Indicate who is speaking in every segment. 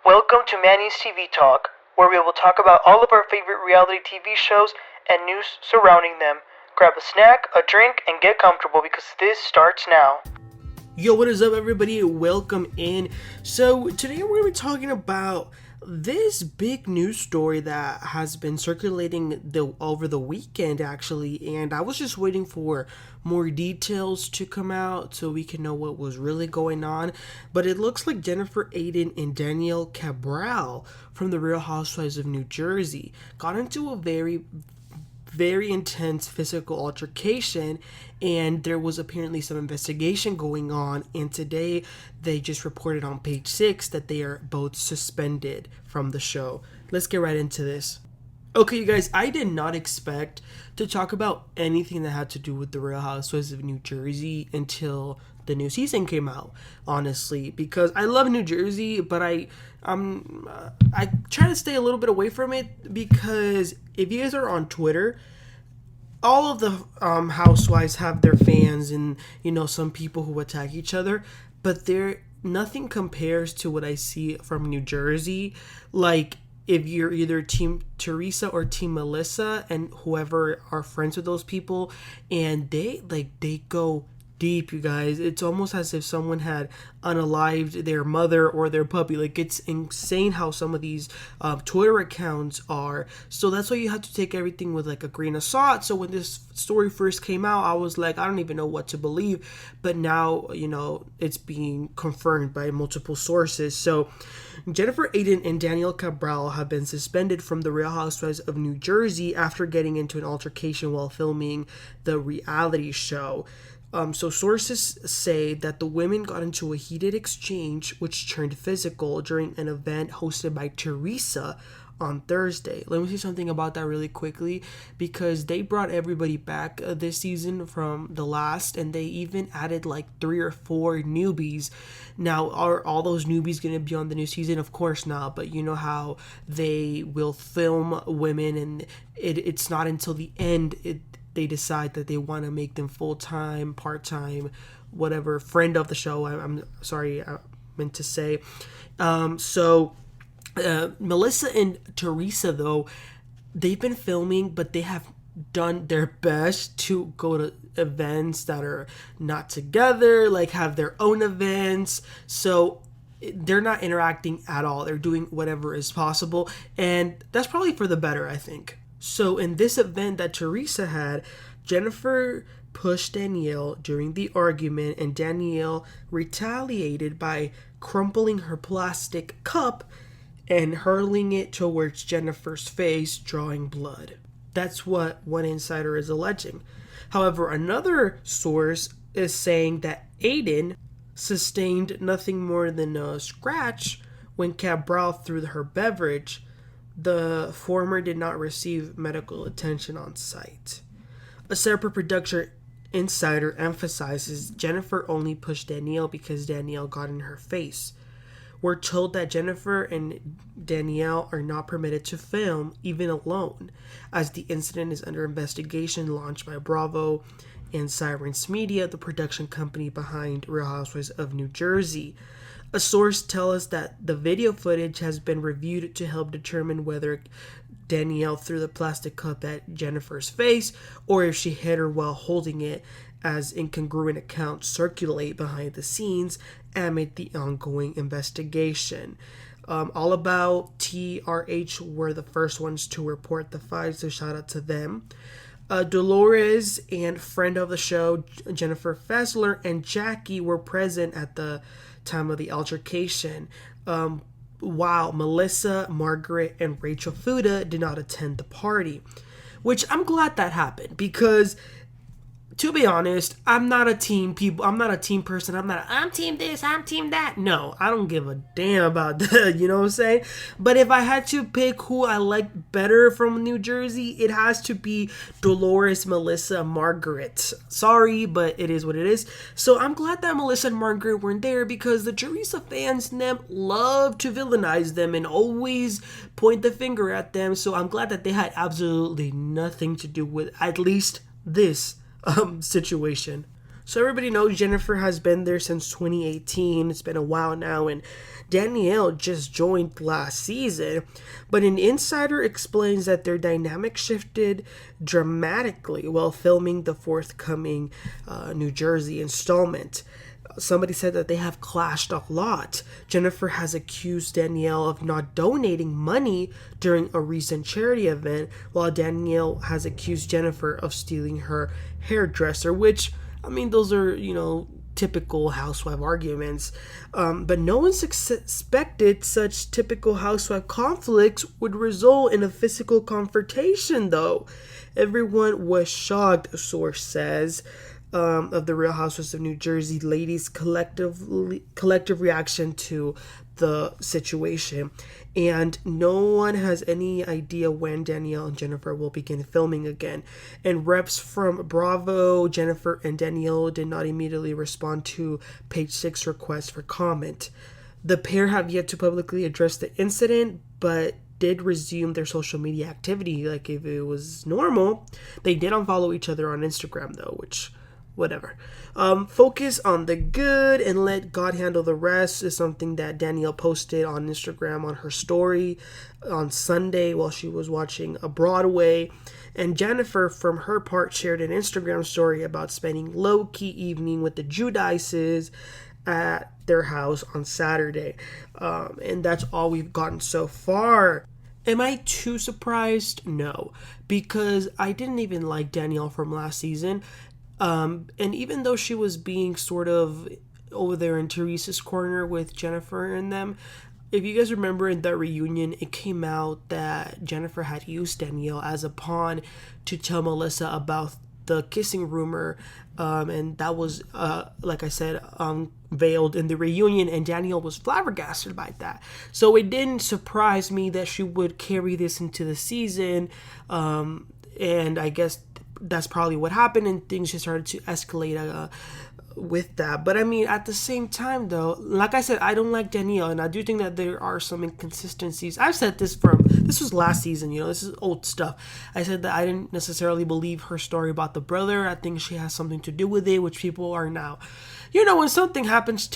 Speaker 1: Welcome to Manny's TV Talk, where we will talk about all of our favorite reality TV shows and news surrounding them. Grab a snack, a drink, and get comfortable because this starts now.
Speaker 2: Yo, what is up, everybody? Welcome in. So today we're going to be talking about this big news story that has been circulating over the weekend, actually, and I was just waiting for more details to come out so we can know what was really going on. But it looks like Jennifer Aydin and Danielle Cabral from the Real Housewives of New Jersey got into a very intense physical altercation, and there was apparently some investigation going on, and today they just reported on page 6 that they are both suspended from the show. Let's get right into this. Okay, you guys, I did not expect to talk about anything that had to do with the Real Housewives of New Jersey until the new season came out, honestly, because I love New Jersey, but I try to stay a little bit away from it, because if you guys are on Twitter, all of the housewives have their fans and, you know, some people who attack each other, but nothing compares to what I see from New Jersey. Like, if you're either Team Teresa or Team Melissa, and whoever are friends with those people, and they go deep, you guys. It's almost as if someone had unalived their mother or their puppy. Like, it's insane how some of these Twitter accounts are. So that's why you have to take everything with like a grain of salt. So when this story first came out, I was like, I don't even know what to believe. But now, you know, it's being confirmed by multiple sources. So Jennifer Aydin and Danielle Cabral have been suspended from the Real Housewives of New Jersey after getting into an altercation while filming the reality show. So sources say that the women got into a heated exchange which turned physical during an event hosted by Teresa on Thursday. Let me say something about that really quickly, because they brought everybody back this season from the last, and they even added like 3 or 4 newbies. Now, are all those newbies going to be on the new season? Of course not, but you know how they will film women, and it's not until the end they decide that they want to make them full-time, part-time, whatever, friend of the show. I'm sorry, I meant to say. Melissa and Teresa, though, they've been filming, but they have done their best to go to events that are not together, like have their own events. So they're not interacting at all. They're doing whatever is possible, and that's probably for the better, I think. So in this event that Teresa had, Jennifer pushed Danielle during the argument, and Danielle retaliated by crumpling her plastic cup and hurling it towards Jennifer's face, drawing blood. That's what one insider is alleging. However, another source is saying that Aydin sustained nothing more than a scratch when Cabral threw her beverage. The former did not receive medical attention on site. A separate production insider emphasizes Jennifer only pushed Danielle because Danielle got in her face. We're told that Jennifer and Danielle are not permitted to film, even alone, as the incident is under investigation launched by Bravo and Sirens Media, the production company behind Real Housewives of New Jersey. A source tells us that the video footage has been reviewed to help determine whether Danielle threw the plastic cup at Jennifer's face or if she hit her while holding it, as incongruent accounts circulate behind the scenes amid the ongoing investigation. All About TRH were the first ones to report the fight, so shout out to them. Dolores and friend of the show, Jennifer Fessler, and Jackie were present at the time of the altercation, while Melissa, Margaret, and Rachel Fuda did not attend the party, which I'm glad that happened, because to be honest, I'm not a team person. I'm team this, I'm team that. No, I don't give a damn about that, you know what I'm saying? But if I had to pick who I like better from New Jersey, it has to be Dolores, Melissa, Margaret. Sorry, but it is what it is. So I'm glad that Melissa and Margaret weren't there, because the Teresa fans love to villainize them and always point the finger at them. So I'm glad that they had absolutely nothing to do with at least this situation. So everybody knows Jennifer has been there since 2018. It's been a while now, and Danielle just joined last season. But an insider explains that their dynamic shifted dramatically while filming the forthcoming New Jersey installment. Somebody said that they have clashed a lot. Jennifer has accused Danielle of not donating money during a recent charity event, while Danielle has accused Jennifer of stealing her hairdresser, which, I mean, those are, typical housewife arguments. But no one suspected such typical housewife conflicts would result in a physical confrontation, though. Everyone was shocked, a source says. Of the Real Housewives of New Jersey ladies' collective reaction to the situation, and no one has any idea when Danielle and Jennifer will begin filming again. And reps from Bravo, Jennifer and Danielle did not immediately respond to Page 6 requests for comment. The pair have yet to publicly address the incident, but did resume their social media activity like if it was normal. They did unfollow each other on Instagram though, which, whatever. Focus on the good and let God handle the rest is something that Danielle posted on Instagram on her story on Sunday while she was watching a Broadway. And Jennifer, from her part, shared an Instagram story about spending low-key evening with the Giudices at their house on Saturday. And that's all we've gotten so far. Am I too surprised? No, because I didn't even like Danielle from last season. And even though she was being sort of over there in Teresa's corner with Jennifer and them, if you guys remember in that reunion, it came out that Jennifer had used Danielle as a pawn to tell Melissa about the kissing rumor. And that was, like I said, veiled in the reunion, and Danielle was flabbergasted by that. So it didn't surprise me that she would carry this into the season. And I guess that's probably what happened, and things just started to escalate with that. But I mean, at the same time though, like I said, I don't like Danielle, and I do think that there are some inconsistencies. I've said this this was last season, this is old stuff. I said that I didn't necessarily believe her story about the brother. I think she has something to do with it, which people are now, when something happens,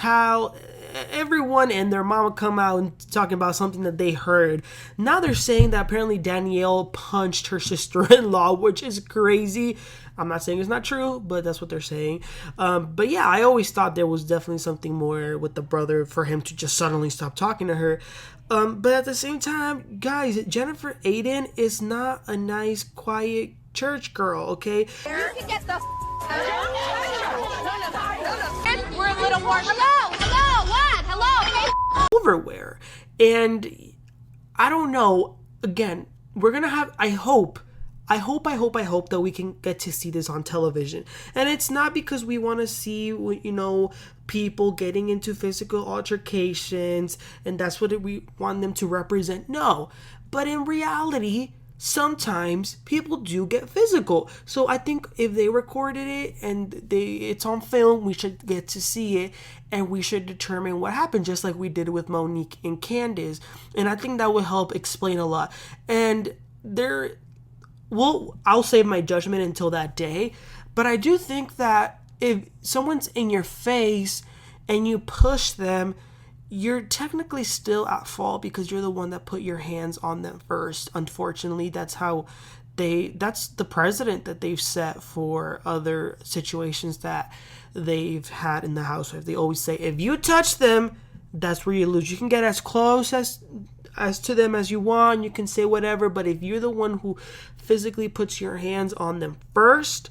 Speaker 2: everyone and their mama come out and talking about something that they heard. Now they're saying that apparently Danielle punched her sister-in-law, which is crazy. I'm not saying it's not true, but that's what they're saying. But yeah, I always thought there was definitely something more with the brother for him to just suddenly stop talking to her. But at the same time, guys, Jennifer Aydin is not a nice, quiet church girl, okay?
Speaker 3: You can get the we're a little more. Hello, what? Hello.
Speaker 2: Overwear. And I don't know. Again, we're gonna have. I hope that we can get to see this on television. And it's not because we want to see, people getting into physical altercations and that's what we want them to represent. No, but in reality, sometimes people do get physical. So I think if they recorded it and it's on film, we should get to see it and we should determine what happened, just like we did with Monique and Candace. And I think that would help explain a lot. And I'll save my judgment until that day, but I do think that if someone's in your face and you push them, you're technically still at fault because you're the one that put your hands on them first. Unfortunately, that's the precedent that they've set for other situations that they've had in the housewife. They always say, if you touch them, that's where you lose. You can get as close as to them as you want. You can say whatever, but if you're the one who physically puts your hands on them first,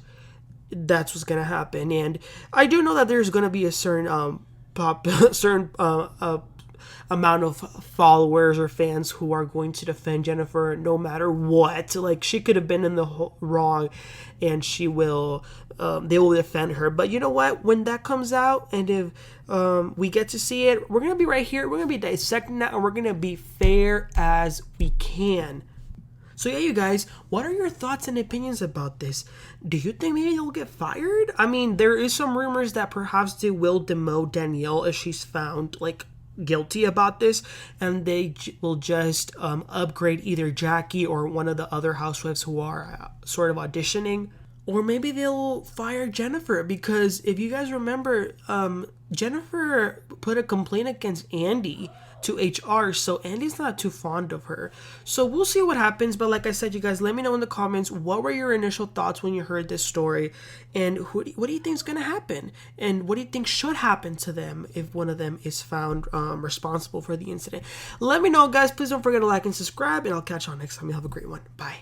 Speaker 2: that's what's gonna happen. And I do know that there's gonna be a certain amount of followers or fans who are going to defend Jennifer no matter what. Like, she could have been in the wrong, and they will defend her. But you know what? When that comes out, and if we get to see it, we're gonna be right here. We're gonna be dissecting that, and we're gonna be fair as we can. So yeah, you guys, what are your thoughts and opinions about this? Do you think maybe they'll get fired? I mean, there is some rumors that perhaps they will demote Danielle if she's found, guilty about this, and they will just upgrade either Jackie or one of the other housewives who are sort of auditioning. Or maybe they'll fire Jennifer, because if you guys remember, Jennifer put a complaint against Andy to HR, so Andy's not too fond of her. So we'll see what happens. But like I said, you guys, let me know in the comments, what were your initial thoughts when you heard this story, and what do you think is going to happen, and what do you think should happen to them if one of them is found responsible for the incident? Let me know, guys. Please don't forget to like and subscribe, and I'll catch y'all next time. You have a great one. Bye.